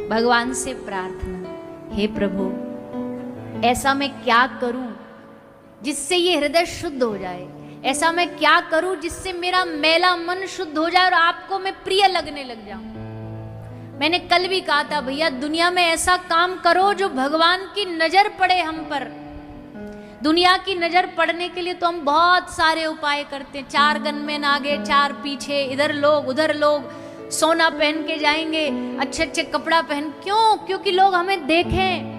भगवान से प्रार्थना, हे प्रभु ऐसा मैं क्या करूं जिससे ये हृदय शुद्ध हो जाए, ऐसा मैं क्या करूं जिससे मेरा मैला मन शुद्ध हो जाए और आपको मैं प्रिय लगने लग जाऊं। मैंने कल भी कहा था भैया, दुनिया में ऐसा काम करो जो भगवान की नजर पड़े हम पर। दुनिया की नजर पड़ने के लिए तो हम बहुत सारे उपाय करते हैं, 4 गनमैन आगे 4 पीछे, इधर लोग उधर लोग, सोना पहन के जाएंगे, अच्छे अच्छे कपड़ा पहन, क्यों? क्योंकि लोग हमें देखें,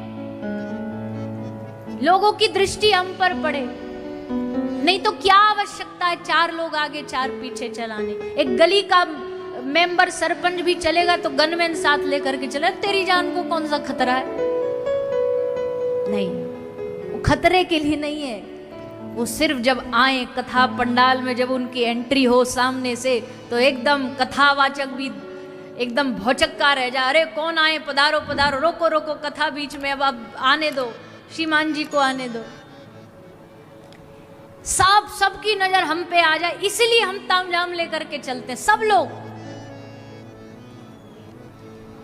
लोगों की दृष्टि हम पर पड़े। नहीं तो क्या आवश्यकता है 4 लोग आगे 4 पीछे चलाने। एक गली का मेंबर सरपंच भी चलेगा तो गनमैन साथ लेकर के चले, तेरी जान को कौन सा खतरा है? नहीं, वो खतरे के लिए नहीं है, वो सिर्फ जब आए कथा पंडाल में, जब उनकी एंट्री हो सामने से, तो एकदम कथावाचक भी एकदम भौचक्का रह जा, अरे कौन आए, पधारो पधारो, रोको रोको कथा बीच में, अब आने दो, श्रीमान जी को आने दो। सबकी नजर हम पे आ जाए, इसलिए हम तामझाम लेकर के चलते हैं सब लोग।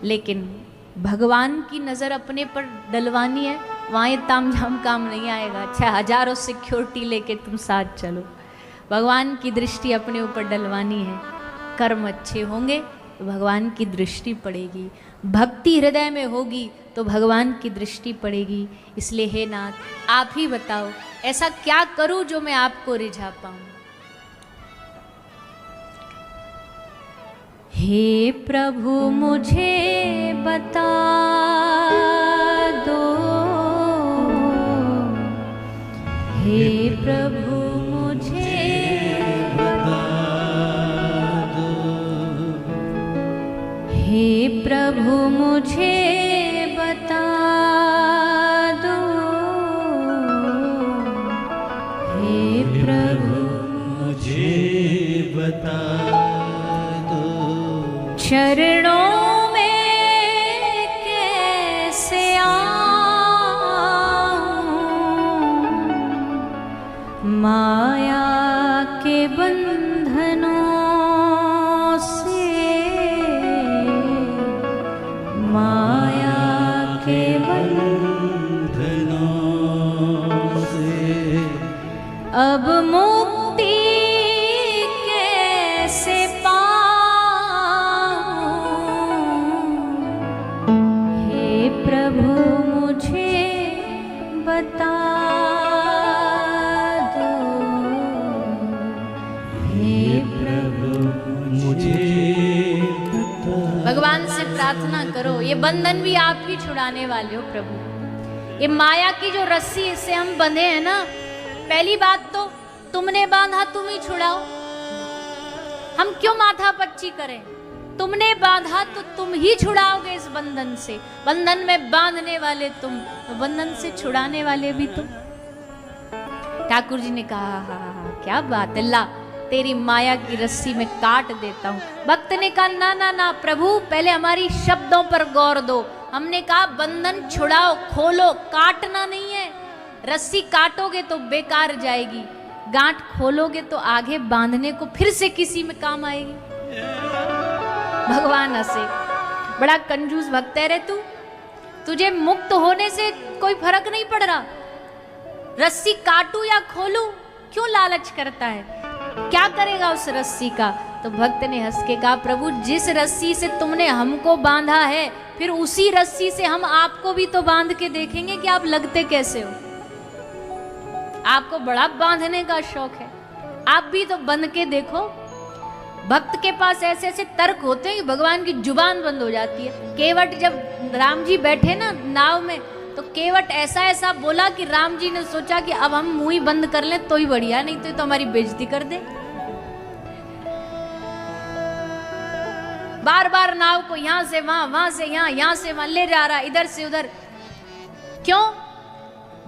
लेकिन भगवान की नजर अपने पर डलवानी है, वहां ये तामझाम काम नहीं आएगा। अच्छा, हजारों सिक्योरिटी लेके तुम साथ चलो, भगवान की दृष्टि अपने ऊपर डलवानी है। कर्म अच्छे होंगे तो भगवान की दृष्टि पड़ेगी, भक्ति हृदय में होगी तो भगवान की दृष्टि पड़ेगी। इसलिए हे नाथ, आप ही बताओ ऐसा क्या करूं जो मैं आपको रिझा पाऊं। हे प्रभु मुझे बता दो, हे प्रभु मुझे बता दो, हे प्रभु मुझे बता दो, हे प्रभु मुझे बता दो, चरणों में कैसे आऊं, माया के बंधनों से, माया के बंधनों से अब मुक्ति कैसे बता दो, हे प्रभु मुझे बता। भगवान से प्रार्थना करो, ये बंधन भी आप ही छुड़ाने वाले हो प्रभु। ये माया की जो रस्सी से हम बंधे हैं ना, पहली बात तो तुमने बांधा तुम ही छुड़ाओ, हम क्यों माथा पच्ची करें? तुमने बांधा तो तुम ही छुड़ाओगे इस बंधन से। बंधन में बांधने वाले तुम, तो बंधन से छुड़ाने वाले भी तुम। ठाकुर जी ने कहा, हा क्या बात है, ला तेरी माया की रस्सी में काट देता हूं। भक्त ने कहा, ना ना ना प्रभु, पहले हमारी शब्दों पर गौर दो। हमने कहा बंधन छुड़ाओ, खोलो, काटना नहीं है। रस्सी काटोगे तो बेकार जाएगी, गांठ खोलोगे तो आगे बांधने को फिर से किसी में काम आएगी। भगवान हंसे, बड़ा कंजूस भक्त है रे तू, तुझे मुक्त होने से कोई फर्क नहीं पड़ रहा, रस्सी काटू या खोलू क्यों लालच करता है, क्या करेगा उस रस्सी का? तो भक्त ने हंस के कहा, प्रभु जिस रस्सी से तुमने हमको बांधा है, फिर उसी रस्सी से हम आपको भी तो बांध के देखेंगे कि आप लगते कैसे हो। आपको बड़ा बांधने का शौक है, आप भी तो बंध के देखो। भक्त के पास ऐसे ऐसे तर्क होते हैं कि भगवान की जुबान बंद हो जाती है। केवट जब राम जी बैठे ना नाव में, तो केवट ऐसा ऐसा बोला कि राम जी ने सोचा कि अब हम मुंह ही बंद कर लें तो ही बढ़िया, नहीं तो हमारी बेइज्जती कर दे। बार बार नाव को यहां से वहां, वहां से यहां, यहां से वहां ले जा रहा, इधर से उधर। क्यों?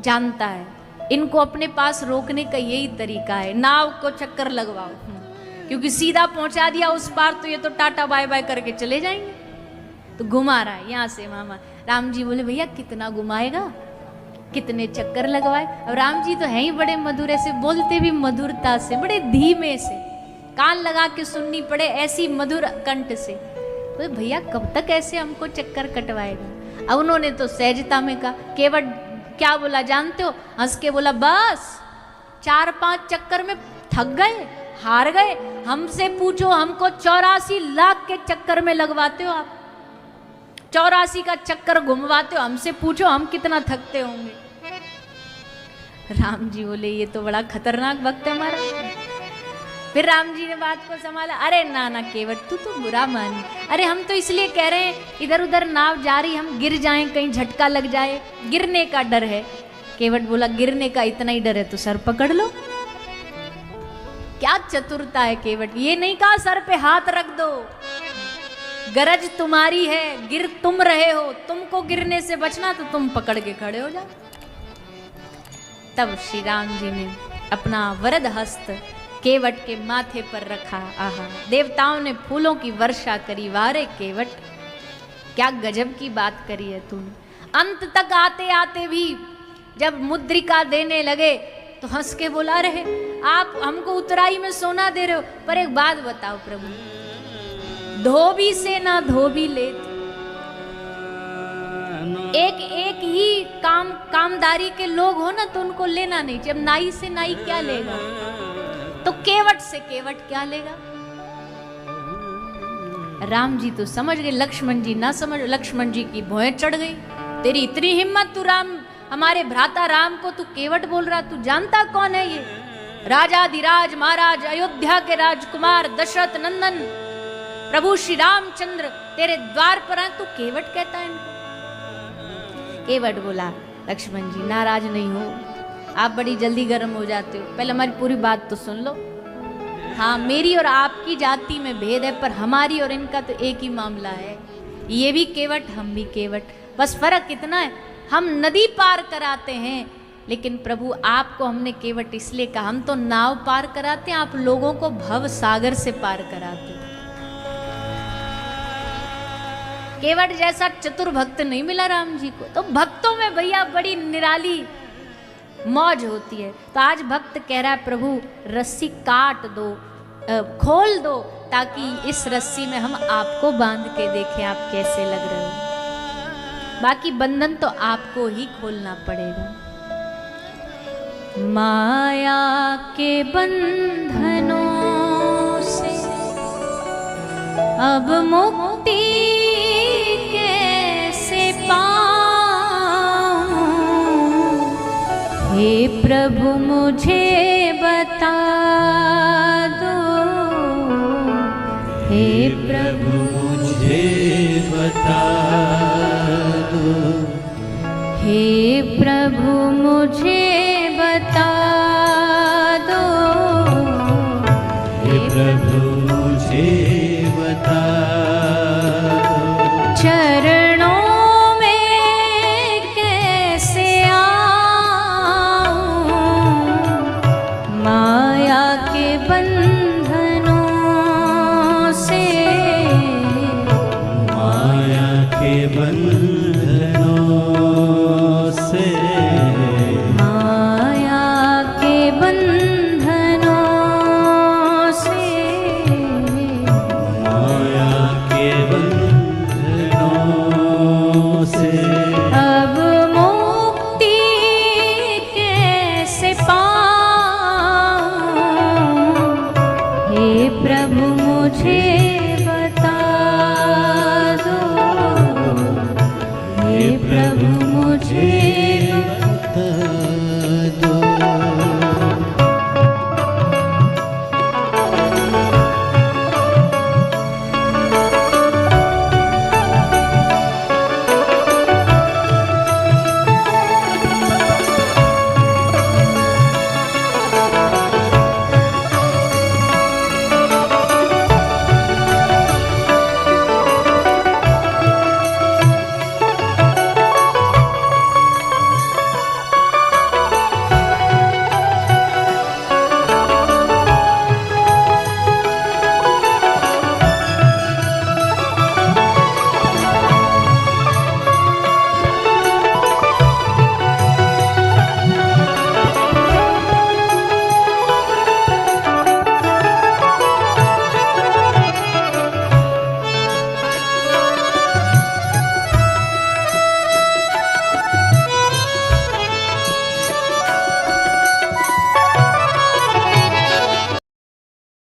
जानता है इनको अपने पास रोकने का यही तरीका है, नाव को चक्कर लगवाओ, क्योंकि सीधा पहुंचा दिया उस पार तो ये तो टाटा बाय बाय करके चले जाएंगे। तो घुमा रहा है यहां से वहां। राम जी बोले, भैया कितना घुमाएगा, कितने चक्कर लगवाए। अब राम जी तो हैं ही बड़े मधुर, ऐसे बोलते भी मधुरता से, बड़े धीमे से, कान लगा के सुननी पड़े ऐसी मधुर कंठ से। बोले भैया कब तक ऐसे हमको चक्कर कटवाएगा। अब उन्होंने तो सहजता में कहा, केवट क्या बोला जानते हो? हंस के बोला बस 4-5 चक्कर में थक गए, हार गए, हमसे पूछो, हमको 84 लाख के चक्कर में लगवाते हो आप, 84 का चक्कर घुमवाते हो, हमसे पूछो हम कितना थकते होंगे। राम जी बोले ये तो बड़ा खतरनाक वक्त है हमारा। फिर राम जी ने बात को संभाला, अरे ना ना केवट तू तो बुरा मानी, अरे हम तो इसलिए कह रहे हैं इधर उधर नाव जा रही, हम गिर जाएं, कहीं झटका लग जाए, गिरने का डर है। केवट बोला गिरने का इतना ही डर है तो सर पकड़ लो। क्या चतुरता है केवट, ये नहीं कहा सर पे हाथ रख दो, गरज तुम्हारी है, गिर तुम रहे हो, तुमको गिरने से बचना तो तुम पकड़ के खड़े हो जाओ। तब श्री राम जी ने अपना वरद हस्त केवट के माथे पर रखा। आहा, देवताओं ने फूलों की वर्षा करी। वारे केवट क्या गजब की बात करी है तूने। अंत तक आते आते भी जब मुद्रिका देने लगे तो हंस के बोला, रहे आप हमको उतराई में सोना दे रहे हो, पर एक बात बताओ प्रभु, धोबी से ना धोबी लेते, एक एक ही कामदारी के लोग हो ना तो उनको लेना नहीं। जब नाई से नाई क्या लेगा, तो केवट से केवट क्या लेगा। राम जी तो समझ गए, लक्ष्मण जी ना समझ। लक्ष्मण जी की भौएं चढ़ गई, तेरी इतनी हिम्मत, तू राम हमारे भ्राता राम को तू केवट बोल रहा, तू जानता कौन है ये? राजाधिराज महाराज अयोध्या के राजकुमार दशरथ नंदन प्रभु श्री रामचंद्र तेरे द्वार पर आए, तू केवट कहता है इनको? केवट बोला, लक्ष्मण जी नाराज नहीं हो, आप बड़ी जल्दी गर्म हो जाते हो, पहले हमारी पूरी बात तो सुन लो। हाँ, मेरी और आपकी जाति में भेद है, पर हमारी और इनका तो एक ही मामला है। ये भी केवट, हम भी केवट, बस फर्क इतना है हम नदी पार कराते हैं, लेकिन प्रभु आपको हमने केवट इसलिए कहा, हम तो नाव पार कराते हैं, आप लोगों को भव सागर से पार कराते हैं। केवट जैसा चतुर भक्त नहीं मिला राम जी को। तो भक्तों में भैया बड़ी निराली मौज होती है। तो आज भक्त कह रहा है प्रभु रस्सी काट दो, खोल दो, ताकि इस रस्सी में हम आपको बांध के देखें आप कैसे लग रहे हो। बाकी बंधन तो आपको ही खोलना पड़ेगा। माया के बंधनों से अब मुक्ति कैसे पाऊं, हे प्रभु मुझे बता दो, हे प्रभु मुझे बता दो, हे प्रभु मुझे बता दो, हे प्रभु मुझे बता दो, चरणों में कैसे आऊं, माया के बंधनों से, माया के बंधनों से, माया के बंधनों से, माया के बंधनों से अब मुक्ति कैसे पाऊं, हे प्रभु मुझे बता दो, हे प्रभु